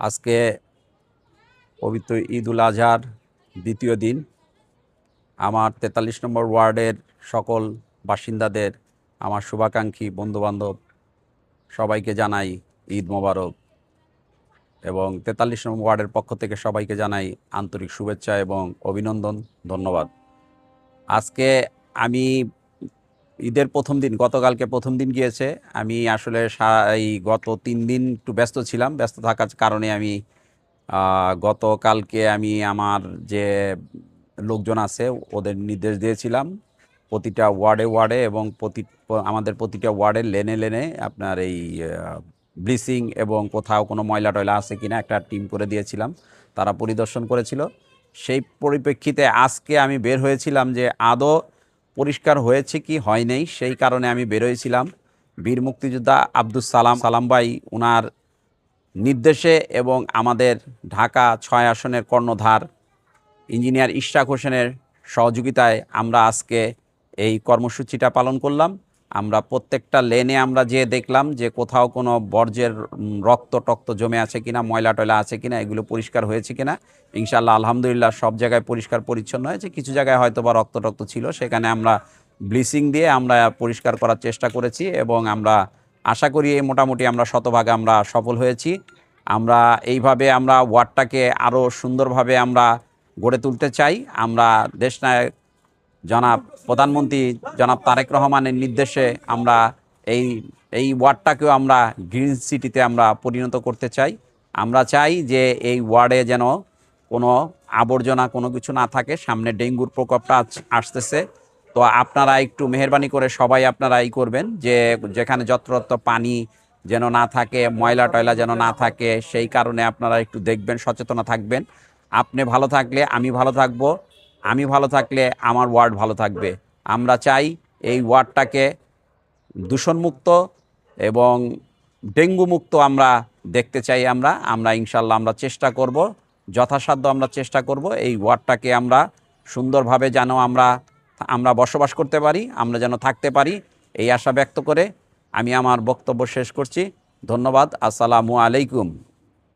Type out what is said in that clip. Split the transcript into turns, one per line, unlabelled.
আজকে পবিত্র ঈদুল আজহার দ্বিতীয় দিন। আমার ৪৩ নম্বর ওয়ার্ডের সকল বাসিন্দাদের, আমার শুভাকাঙ্ক্ষী বন্ধুবান্ধব সবাইকে জানাই ঈদ মোবারক, এবং ৪৩ নম্বর ওয়ার্ডের পক্ষ থেকে সবাইকে জানাই আন্তরিক শুভেচ্ছা এবং অভিনন্দন, ধন্যবাদ। আজকে আমি ঈদের প্রথম দিন, গতকালকে প্রথম দিন গিয়েছে। আমি আসলে এই গত ৩ দিন একটু ব্যস্ত ছিলাম। ব্যস্ত থাকার কারণে আমি গতকালকে আমি আমার যে লোকজন আছে ওদের নির্দেশ দিয়েছিলাম প্রতিটা ওয়ার্ডে ওয়ার্ডে এবং আমাদের প্রতিটা ওয়ার্ডের লেনে লেনে আপনার এই ব্লিচিং এবং কোথাও কোনো ময়লা টয়লা আছে কিনা একটা টিম করে দিয়েছিলাম। তারা পরিদর্শন করেছিল। সেই পরিপ্রেক্ষিতে আজকে আমি বের হয়েছিলাম যে আদৌ পরিষ্কার হয়েছে কি হয় নাই, সেই কারণে আমি বের হয়েছিলাম। বীর মুক্তিযোদ্ধা আব্দুস সালাম ভাই ওনার নির্দেশে এবং আমাদের ঢাকা ৬ আসনের কর্ণধার ইঞ্জিনিয়ার ইশরাক হোসেনের সহযোগিতায় আমরা আজকে এই কর্মসূচিটা পালন করলাম। আমরা প্রত্যেকটা লেনে আমরা যেয়ে দেখলাম যে কোথাও কোনো বর্জ্যের রক্ত জমে আছে কিনা, ময়লা টয়লা আছে কিনা, এগুলো পরিষ্কার হয়েছে কিনা। ইনশাআল্লাহ আলহামদুলিল্লাহ সব জায়গায় পরিষ্কার পরিচ্ছন্ন হয়েছে। কিছু জায়গায় হয়তো বা রক্ত ছিল, সেখানে আমরা ব্লিচিং দিয়ে আমরা পরিষ্কার করার চেষ্টা করেছি এবং আমরা আশা করি মোটামুটি আমরা শতভাগ আমরা সফল হয়েছি। আমরা এইভাবে আমরা ওয়ার্ডটাকে আরও সুন্দরভাবে আমরা গড়ে তুলতে চাই। আমরা দেশনায়ক জনাব প্রধানমন্ত্রী জনাব তারেক রহমানের নির্দেশে আমরা এই ওয়ার্ডটাকেও আমরা গ্রিন সিটিতে আমরা পরিণত করতে চাই। আমরা চাই যে এই ওয়ার্ডে যেন কোনো আবর্জনা কোনো কিছু না থাকে। সামনে ডেঙ্গুর প্রকোপটা আসতেছে, তো আপনারা একটু মেহেরবানি করে সবাই আপনারা করবেন যে যেখানে যত্রতত্র পানি যেন না থাকে, ময়লা টয়লা যেন না থাকে, সেই কারণে আপনারা একটু দেখবেন, সচেতন থাকবেন। আপনি ভালো থাকলে আমি ভালো থাকবো, আমি ভালো থাকলে আমার ওয়ার্ড ভালো থাকবে। আমরা চাই এই ওয়ার্ডটাকে দূষণমুক্ত এবং ডেঙ্গু মুক্ত আমরা দেখতে চাই। আমরা ইনশাল্লাহ আমরা চেষ্টা করব, যথাসাধ্য আমরা চেষ্টা করব এই ওয়ার্ডটাকে আমরা সুন্দরভাবে যেন আমরা বসবাস করতে পারি, আমরা যেন থাকতে পারি, এই আশা ব্যক্ত করে আমি আমার বক্তব্য শেষ করছি। ধন্যবাদ। আসসালামু আলাইকুম।